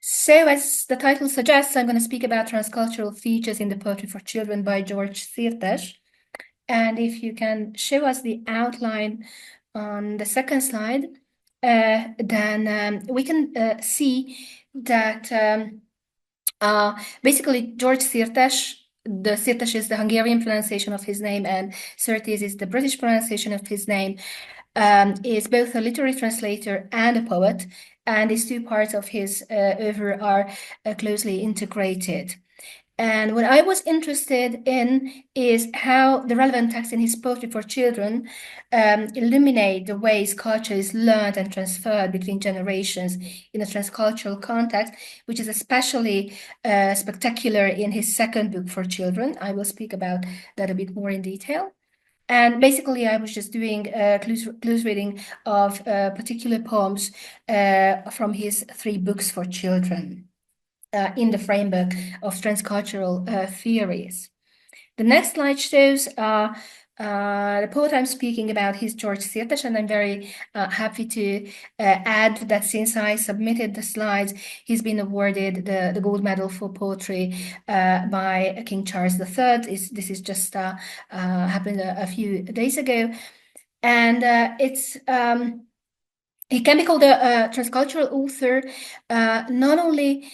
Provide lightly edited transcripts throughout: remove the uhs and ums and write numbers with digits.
So, as the title suggests, I'm going to speak about transcultural features in the poetry for children by George Szirtes. And if you can show us the outline on the second slide, then we can see that basically George Szirtes, the Szirtes is the Hungarian pronunciation of his name, and Szirtes is the British pronunciation of his name, is both a literary translator and a poet, and these two parts of his oeuvre are closely integrated. And what I was interested in is how the relevant texts in his poetry for children illuminate the ways culture is learned and transferred between generations in a transcultural context, which is especially spectacular in his second book for children. I will speak about that a bit more in detail. And basically, I was just doing a close reading of particular poems from his three books for children in the framework of transcultural theories. The next slide shows the poet I'm speaking about is George Szirtes, and I'm very happy to add that since I submitted the slides, he's been awarded the gold medal for poetry by King Charles III. This is just happened a few days ago, and he can be called a transcultural author, not only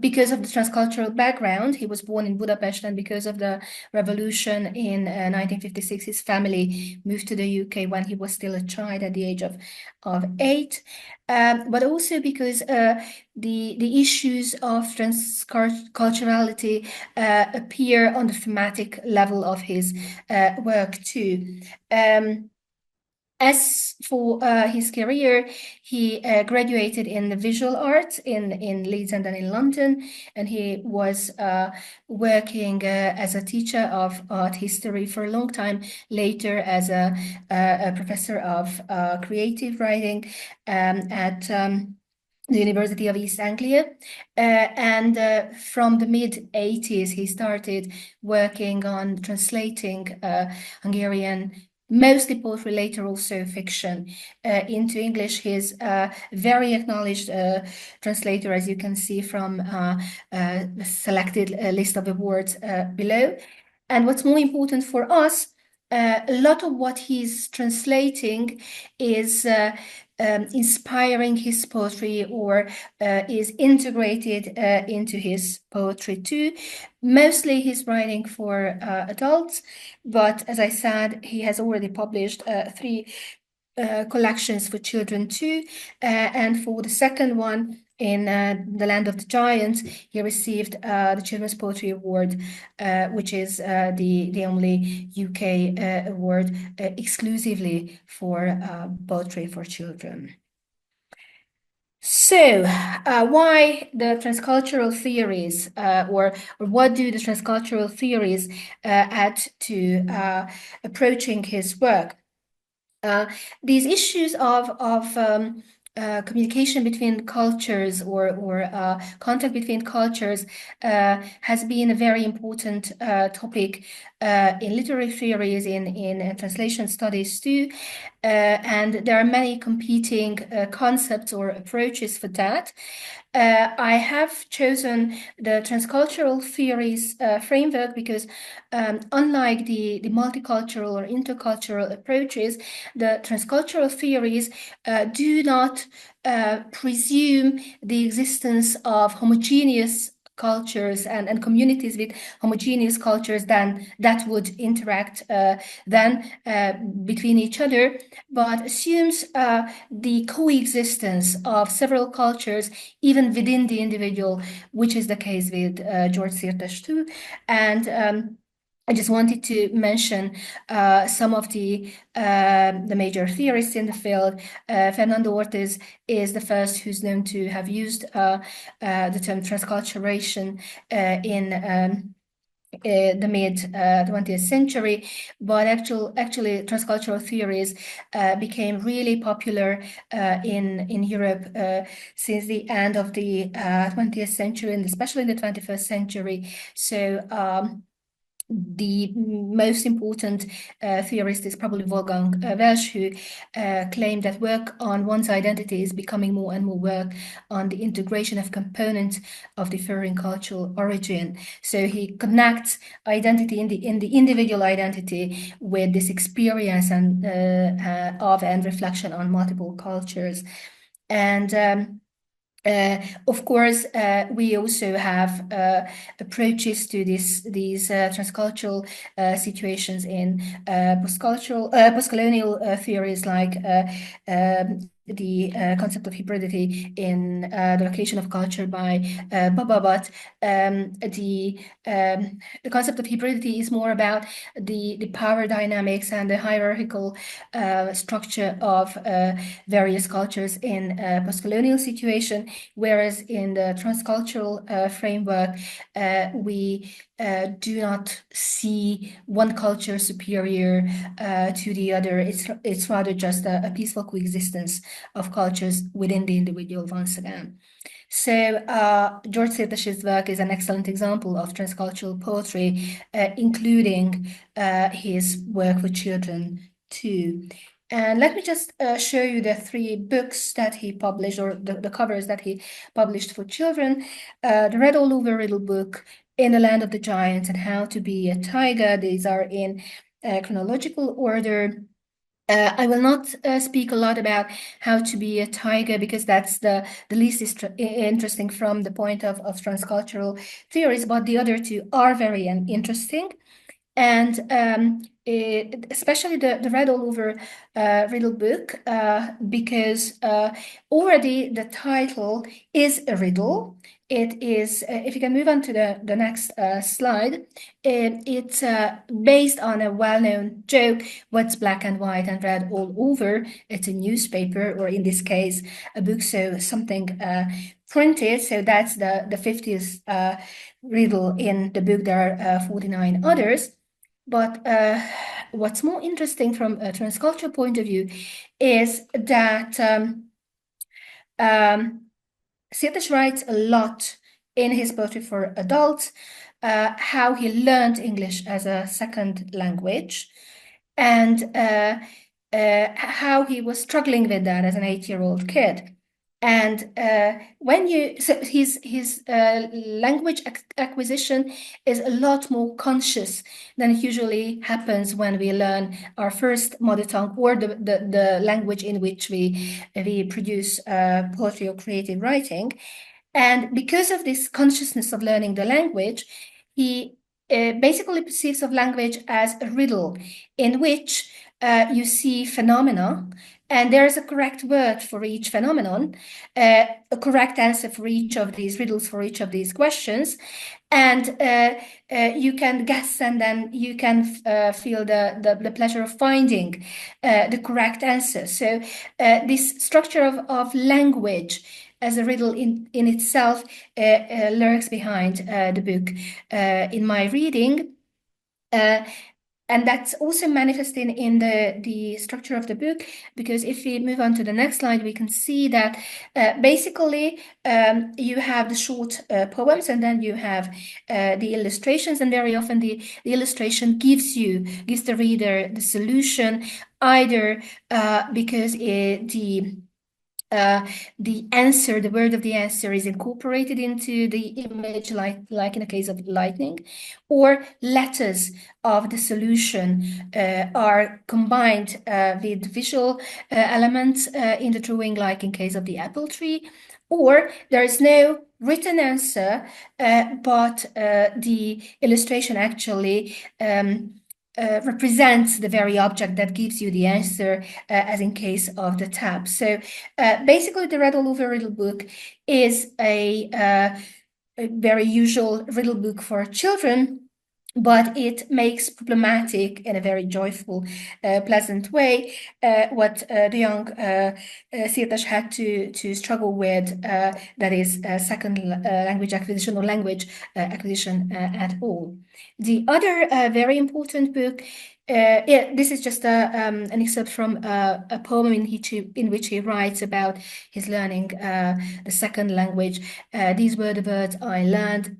because of the transcultural background. He was born in Budapest, and because of the revolution in 1956, his family moved to the UK when he was still a child at the age of 8. But also because the issues of transculturality appear on the thematic level of his work too. As for his career, he graduated in the visual arts in Leeds and then in London, and he was working as a teacher of art history for a long time, later as a professor of creative writing at the University of East Anglia. And from the mid-80s, he started working on translating Hungarian, mostly poetry, later also fiction, into English. He's a very acknowledged translator, as you can see from the selected list of awards below. And what's more important for us, a lot of what he's translating is inspiring his poetry, or is integrated into his poetry too. Mostly he's writing for adults, but as I said, he has already published 3 collections for children too. And for the second one, in The Land of the Giants, he received the Children's Poetry Award, which is the only UK award exclusively for poetry for children. So, why the transcultural theories, or what do the transcultural theories add to approaching his work? These issues of communication between cultures, or contact between cultures, has been a very important topic in literary theories, in translation studies too, and there are many competing concepts or approaches for that. I have chosen the transcultural theories framework because unlike the multicultural or intercultural approaches, the transcultural theories do not presume the existence of homogeneous cultures and communities with homogeneous cultures that would interact between each other, but assumes the coexistence of several cultures even within the individual, which is the case with George Szirtes too. And I just wanted to mention some of the major theorists in the field. Fernando Ortiz is the first who's known to have used the term transculturation in the mid-20th century, but actually transcultural theories became really popular in Europe since the end of the 20th century, and especially in the 21st century. So the most important theorist is probably Wolfgang Welsch, who claimed that work on one's identity is becoming more and more work on the integration of components of differing cultural origin. So he connects identity in the individual identity with this experience and of and reflection on multiple cultures. And of course, we also have approaches to these transcultural situations in postcolonial theories like the concept of hybridity in the location of culture by Bababat. The concept of hybridity is more about the power dynamics and the hierarchical structure of various cultures in postcolonial situation, whereas in the transcultural framework, we do not see one culture superior to the other. It's rather just a peaceful coexistence of cultures within the individual once again. So George Szirtes' work is an excellent example of transcultural poetry, including his work with children too. And let me just show you the 3 books that he published, or the covers that he published for children. The Red-All-Over Riddle Book, In the Land of the Giants, and How to Be a Tiger. These are in chronological order. I will not speak a lot about how to be a tiger, because that's the least interesting from the point of transcultural theories, but the other 2 are very interesting. And especially the Red-All-Over Riddle Book, because already the title is a riddle. It is, if you can move on to the next slide, it's based on a well-known joke, what's black and white and red all over? It's a newspaper, or in this case, a book, so something printed. So that's the 50th riddle in the book. There are 49 others. But what's more interesting from a transcultural point of view is that Szirtes writes a lot in his poetry for adults, how he learned English as a second language, and how he was struggling with that as an 8-year-old kid. And so his language acquisition is a lot more conscious than it usually happens when we learn our first mother tongue, or the language in which we produce poetry or creative writing. And because of this consciousness of learning the language, he basically perceives of language as a riddle in which you see phenomena, and there is a correct word for each phenomenon, a correct answer for each of these riddles, for each of these questions, and you can guess, and then you can feel the pleasure of finding the correct answer. So this structure of language as a riddle in itself lurks behind the book in my reading. And that's also manifested in the structure of the book, because if we move on to the next slide, we can see that basically you have the short poems, and then you have the illustrations, and very often the illustration gives the reader the solution, either because the answer, the word of the answer, is incorporated into the image, like in the case of lightning, or letters of the solution are combined with visual elements in the drawing, like in case of the apple tree, or there is no written answer, but the illustration actually represents the very object that gives you the answer, as in case of the tab. So basically, the Red-All-Over Riddle Book is a very usual riddle book for children, but it makes problematic in a very joyful, pleasant way what the young Szirtes had to struggle with, that is second language acquisition, or language acquisition at all. The other very important book Yeah, this is just an excerpt from a poem in which he writes about his learning the second language. These were the words I learned.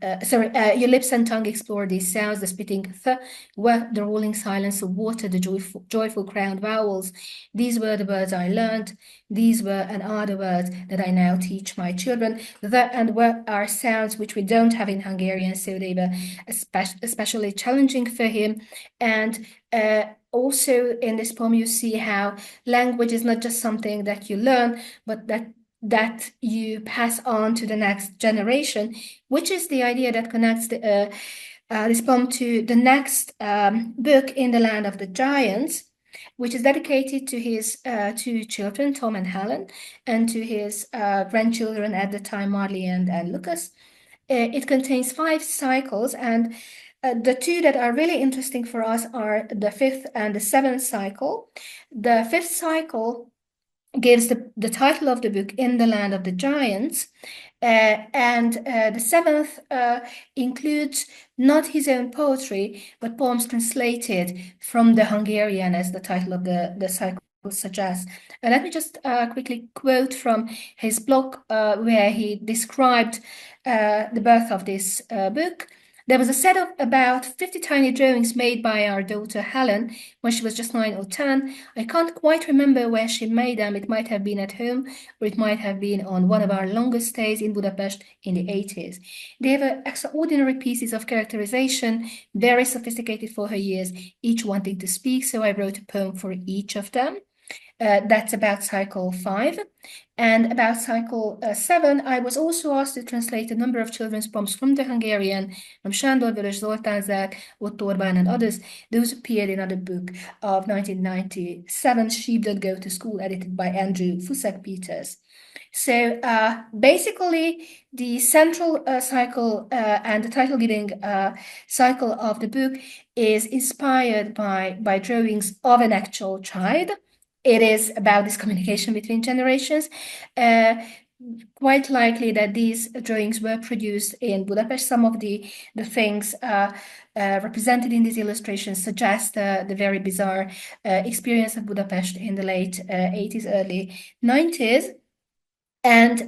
Your lips and tongue explore these sounds, the spitting th, were the rolling silence of water, the joyful crowned vowels. These were the words I learned. These were and are the words that I now teach my children. The and were are sounds which we don't have in Hungarian, so they were especially challenging for him. And also in this poem, you see how language is not just something that you learn, but that you pass on to the next generation, which is the idea that connects this poem to the next book, In the Land of the Giants, which is dedicated to his two children, Tom and Helen, and to his grandchildren at the time, Marley and Lucas. It contains 5 cycles, and the two that are really interesting for us are the 5th and the 7th cycle. The 5th cycle gives the title of the book, In the Land of the Giants, and the 7th includes not his own poetry, but poems translated from the Hungarian, as the title of the cycle suggests. Let me just quickly quote from his blog where he described the birth of this book. There was a set of about 50 tiny drawings made by our daughter Helen when she was just 9 or 10. I can't quite remember where she made them. It might have been at home, or it might have been on one of our longest stays in Budapest in the 80s. They were extraordinary pieces of characterization, very sophisticated for her years, each wanting to speak, so I wrote a poem for each of them. That's about cycle 5. And about cycle 7, I was also asked to translate a number of children's poems from the Hungarian, from Sándor Vörös, Zoltán Zák, Otto Orbán, and others. Those appeared in another book of 1997, Sheep That Go to School, edited by Andrew Fusak-Peters. So basically, the central cycle and the title-giving cycle of the book is inspired by drawings of an actual child. It is about this communication between generations. Quite likely that these drawings were produced in Budapest. Some of the things represented in these illustrations suggest the very bizarre experience of Budapest in the late 80s, early 90s. And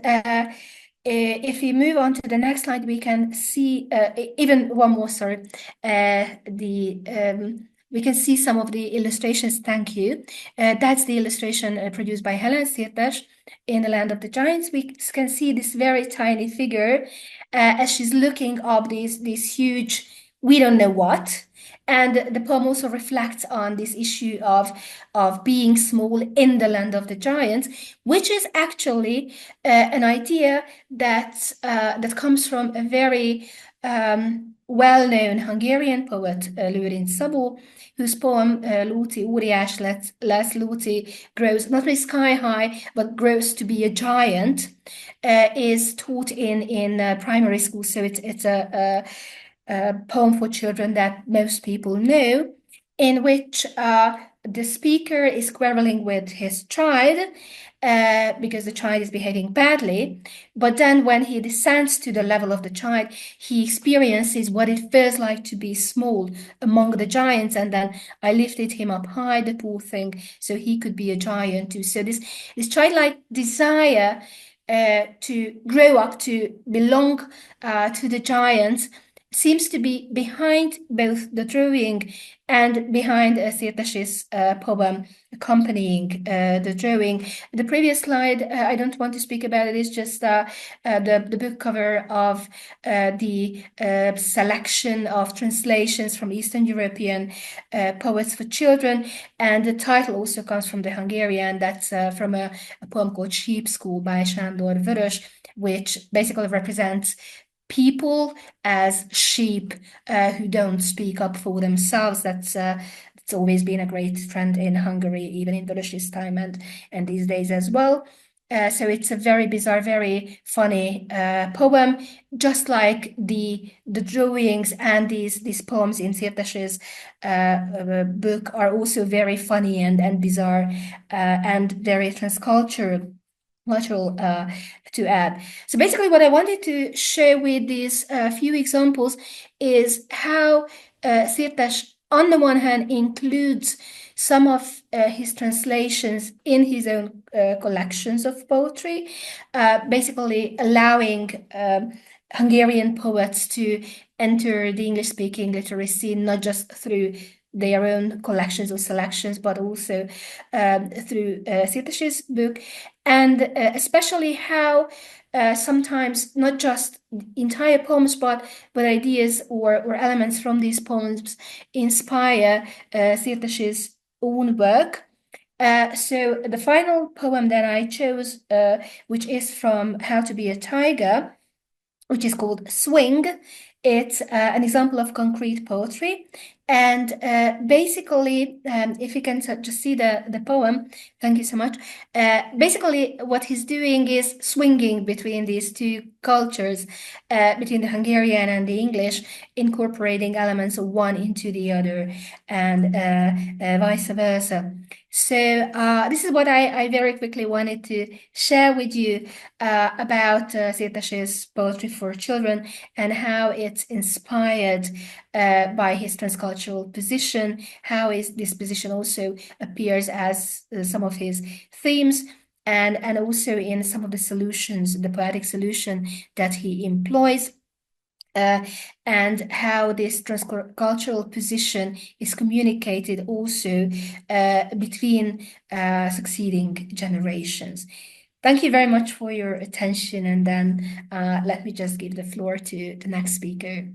if we move on to the next slide, we can see even one more, sorry, we can see some of the illustrations. Thank you. That's the illustration produced by Helen Szirtes in the Land of the Giants. We can see this very tiny figure as she's looking up these huge, we don't know what. And the poem also reflects on this issue of being small in the land of the giants, which is actually an idea that comes from a very well-known Hungarian poet, Loránd Szabó, whose poem Lúti óriás lesz, Lúti grows not only sky high, but grows to be a giant, is taught in primary school. So it's a poem for children that most people know, in which the speaker is quarreling with his child because the child is behaving badly. But then when he descends to the level of the child, he experiences what it feels like to be small among the giants. And then I lifted him up high, the poor thing, so he could be a giant too. So this childlike desire to grow up, to belong to the giants, seems to be behind both the drawing and behind Szirtes's poem accompanying the drawing. The previous slide, I don't want to speak about it, it's just the book cover of the selection of translations from Eastern European poets for children, and the title also comes from the Hungarian. That's from a poem called Sheep School by Sándor Vörös, which basically represents people as sheep who don't speak up for themselves. That's it's always been a great trend in Hungary, even in Vörös's time and these days as well. So it's a very bizarre, very funny poem, just like the drawings and these poems in Szirtes's book are also very funny and bizarre and very transcultural to add. So basically what I wanted to share with these few examples is how Szirtes on the one hand, includes some of his translations in his own collections of poetry, basically allowing Hungarian poets to enter the English-speaking literary scene, not just through their own collections or selections, but also through Szirtes's book, and especially how sometimes not just entire poems, but ideas or elements from these poems inspire Szirtes's own work. So the final poem that I chose, which is from How to Be a Tiger, which is called Swing. It's an example of concrete poetry. And basically, if you can just see the poem, thank you so much. Basically, what he's doing is swinging between these two cultures, between the Hungarian and the English, incorporating elements of one into the other, and vice versa. So this is what I very quickly wanted to share with you about Szirtes's poetry for children and how it's inspired by his transcultural position, how this position also appears as some of his themes, and also in some of the solutions, the poetic solution that he employs. And how this transcultural position is communicated also between succeeding generations. Thank you very much for your attention, and then let me just give the floor to the next speaker.